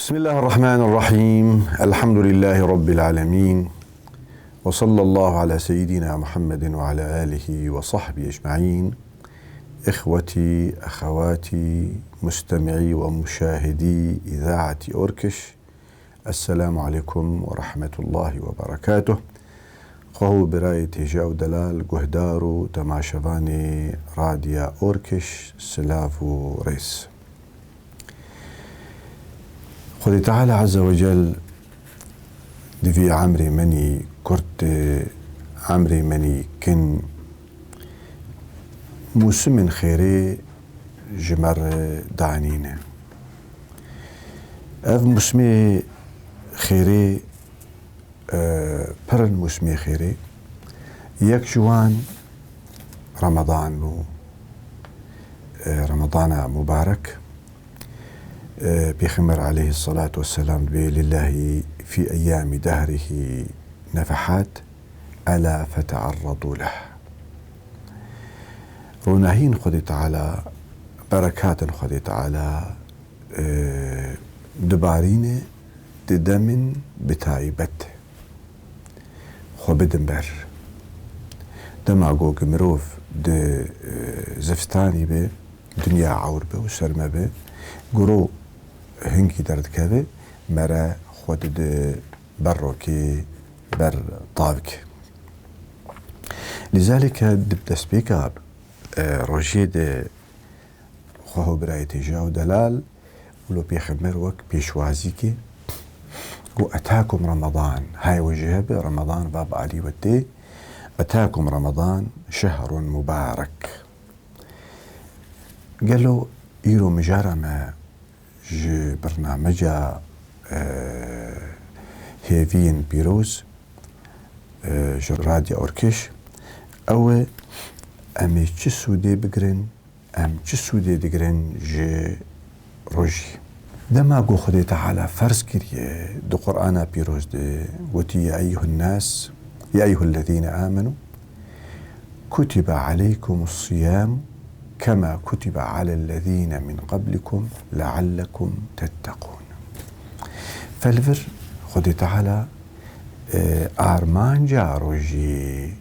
بسم الله الرحمن الرحيم. الحمد لله رب العالمين، وصلى الله على سيدنا محمد وعلى آله وصحبه أجمعين. إخوتي أخواتي مستمعي ومشاهدي إذاعة أوركش، السلام عليكم ورحمة الله وبركاته. خو براية هجاو دلال قهدارو تماشفاني راديا أوركش سلافو ريس. خذ تعالى عز وجل دفي عمري مني كرت عمري مني كن موسم خيري جمر دعنينه اف موسمي خيري برن موسمي خيري يك جوان رمضان مبارك بيخمر عليه الصلاة والسلام لله في أيام دهره نفحات ألا فتعرضوا له. روناهين خذت على بركات خذت على دبارين ددم بتايبت خبدن بر دماغو مروف د زفتاني به دنيا عور به وسرمه به قرو هنكي درد كذا مرا خود د بروكي بر طابك. لذلك دبت سبيكاب روجيد خوه برايتي جاو دلال ولو بيخمر وك بيشوازيكي قو أتاكم رمضان. هاي وجهه رمضان باب علي ودي أتاكم رمضان شهر مبارك. قالوا إيرو مجارة ما جي برنامجا هيفين بيروز جو راديو أوركش أو أمي تشسو دي بقرن أم تشسو دي دقرن جي روجي دما قو خدي تعالى فرس كريه دو قرآن بيروز دي وتي يا أيها الناس يا أيها الذين آمنوا كتب عليكم الصيام كما كتب على الذين من قبلكم لعلكم تتقون. فالفر خدي تعالى آرمان جاروجي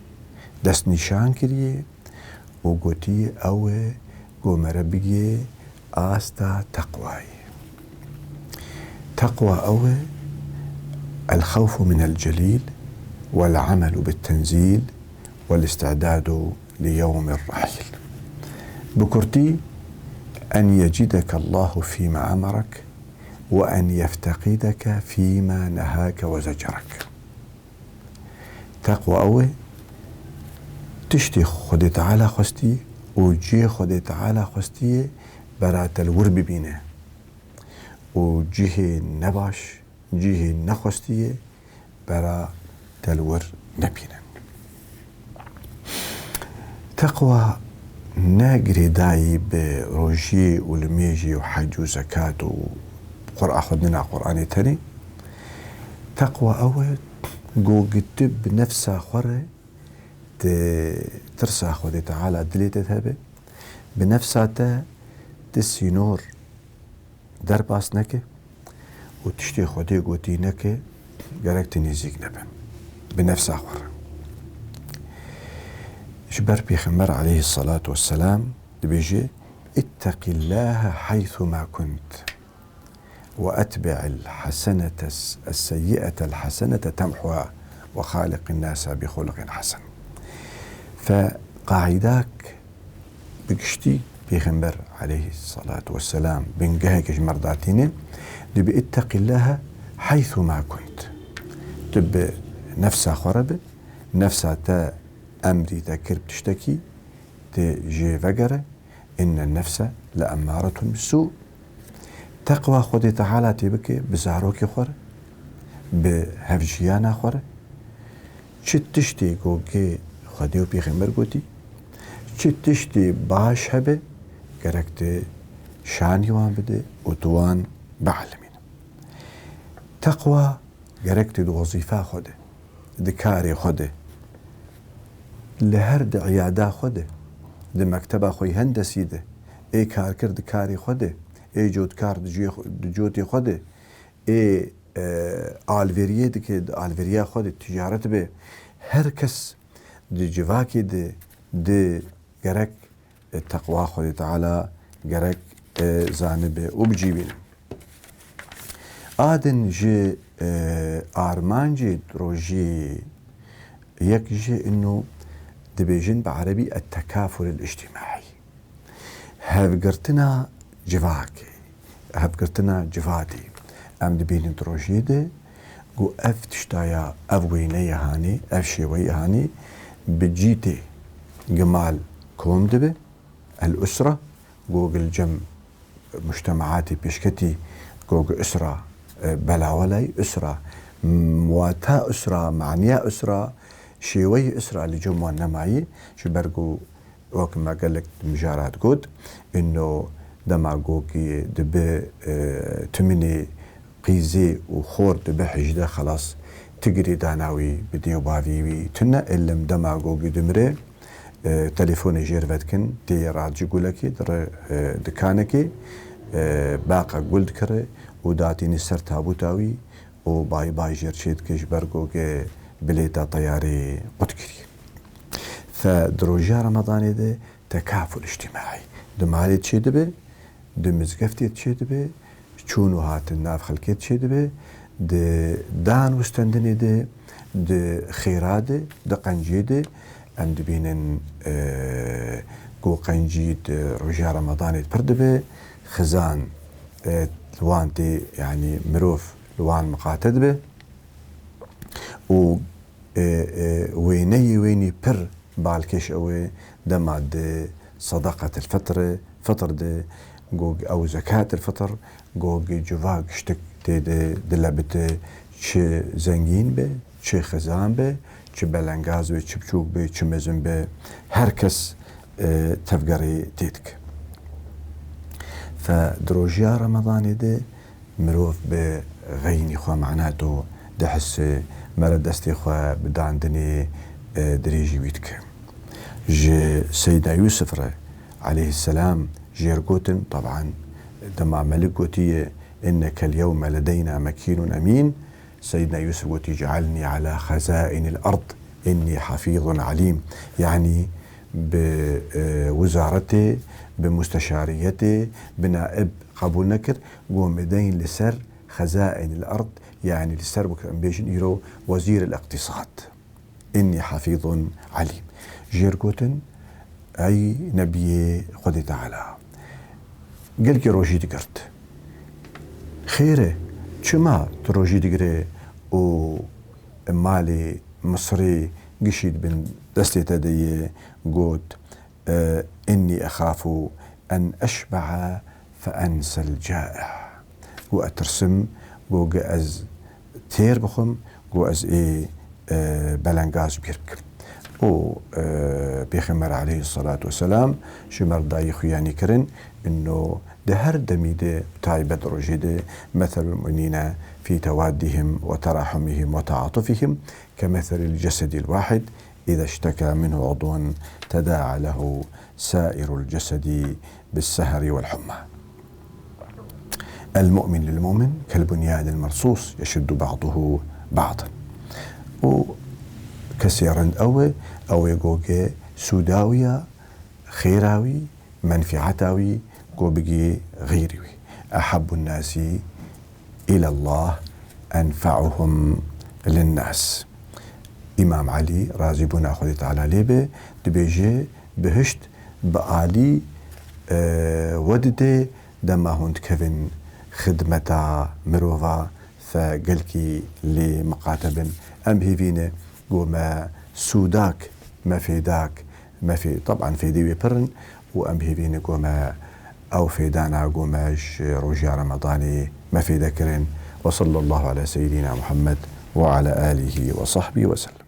دست نشان كريه وقوتي أو قومر بيجي آستا تقواي. تقوى أو الخوف من الجليل والعمل بالتنزيل والاستعداد ليوم الرحيل. بكرتي أن يجدك الله فيما أمرك وأن يفتقدك فيما نهاك وزجرك. تقوى أوي تشتي خدي تعالى خستي وجي خدي تعالى خستي برات الورب بينه وجيه نباش جيه نخستي برا تلور نبينه. تقوى ناقري داي بروجي ولميجي وحج وزكاة وقرأ خدنا قرآن تاني. تقوى أول قو قتب نفسها خورة ترسى خدي تعالى دليتة هبه بنفسها تسي نور درباس نكي وتشتي خدي قوتي نكي قرأك تنزيق نبه بنفسها خورة. جبر بيخمر عليه الصلاة والسلام بيجي اتق الله حيثما كنت وأتبع الحسنة السيئة الحسنة تمحوها وخالق الناس بخلق حسن. فقاعداك بقشتي بيخمر عليه الصلاة والسلام بنقهك جمرداتين دبي اتق الله حيثما كنت تب نفسها خرب نفسها تا أمري تكر بتشتكي تجي فقرة إن النفس لأمارة بالسوء. تقوى خدي تعالى تبكي بزعروكي خور بهفجيانا خور چت تشتي قوكي خديو بيخمر قوتي چت تشتي باش هبه قركت شانيوان بده وتوان بعلمين. تقوى قركت دو وظيفة خده دكاري خده لهر د عیاده خوده د مکتبه خوی هندسی ده ای کار کرد کاری خوده ای جود کار د جوتی خوده ای آلوریه دکه آلوریا خود تجارت به هر کس دی جواکی دی گرک تقوا خود تعالی گرک زانب و بجیبین آدن جي آرمانجي دروجي يكجي إنه دبيجن بعربي التكافل الاجتماعي هفقرتنا جواكي هفقرتنا جواتي أم دبين دروجي دي قو أف تشتايا أف ويني هاني أف شوي هاني بجيتي جمال كوم دبي الأسرة قو الجم مجتمعاتي بيشكتي قو أسرة بلاولي أسرة مواتا أسرة معنية أسرة شيوي أسرة اللي جمعوا نمايي شو برقو وكما قال لك مجارات قد إنه دما قوكي دبي تمني قيزي وخور دبي حجدة خلاص تقري داناوي بديو بافيوي تنا إلا دما قوكي دمري تليفوني جيرفتكن تي راجي قولكي در دكانكي باقا قلت كري وداتيني سر تابوتاوي وباي باي جيرشيد كيش برقو كي بليتا طياري قدكري فدروجا رمضاني ده تكافل اجتماعي دمالي تشيدبه دمزقفتي تشيدبه چونو هات الناف خلقيت تشيدبه ده دان وستندني ده خيراده ده قنجيده ام دبينن قو قنجيد رجا رمضاني تبردبه خزان لوانتي يعني مروف لوان مقاتد به و ويني بر بالكش اوي دما دي صدقة الفطر فطر دي قوق او زكاة الفطر قوق جواق شتك دي دلبت چه زنگين به چه خزان به چه بلنگاز به چه بچوك به چه مزن به هر کس تفقري تيتك فدروجيا رمضاني دي مروف بغيني خوا معناته دحس مرد دستي خوا بداندني دريجي بيتك جي سيدنا يوسف عليه السلام جيرقوتن طبعا دما ملك قوتي إنك اليوم لدينا مكين أمين سيدنا يوسف قوتي جعلني على خزائن الأرض إني حفيظ عليم يعني بوزارته بمستشاريته بنائب قبول نكر قوم بدين لسر خزائن الأرض يعني لسر بيجن إيرو وزير الاقتصاد إني حفيظ عليم جيرقوتن أي نبي خد تعالى قال كي روجي دقرت خيره شما تروجي دقري و مالي مصري قشيد بن دستي تدي قوت إني أخاف أن أشبع فأنسى الجائع وأترسم قو أز تير بخم قو أز بلنغاز بيرك و بيخمر عليه الصلاة والسلام شمر داي خياني كرن إنه ده هر دمي ده تايبة روجي ده مثل المؤمنين في توادهم وتراحمهم وتعاطفهم كمثل الجسد الواحد إذا اشتكى منه عضو تداعى له سائر الجسد بالسهر والحمى المؤمن للمؤمن كالبنيان المرصوص يشد بعضه بعضا وكثيرا أو يقوغي سوداوية خيراوي منفعتاوي قوبقي غيري أحب الناس إلى الله أنفعهم للناس إمام علي رازي بنا خذ تعالى ليبه دبيجي بهشت بآلي ودده دما هند كفن خدمتا مروفا فقلكي لمقاتب أم هيفينه قوما سوداك ما في داك ما في طبعا في ديوي برن وأم هيفينه قوما أو في دانا قوماش رجع رمضاني ما في ذكرين وصلى الله على سيدنا محمد وعلى آله وصحبه وسلم.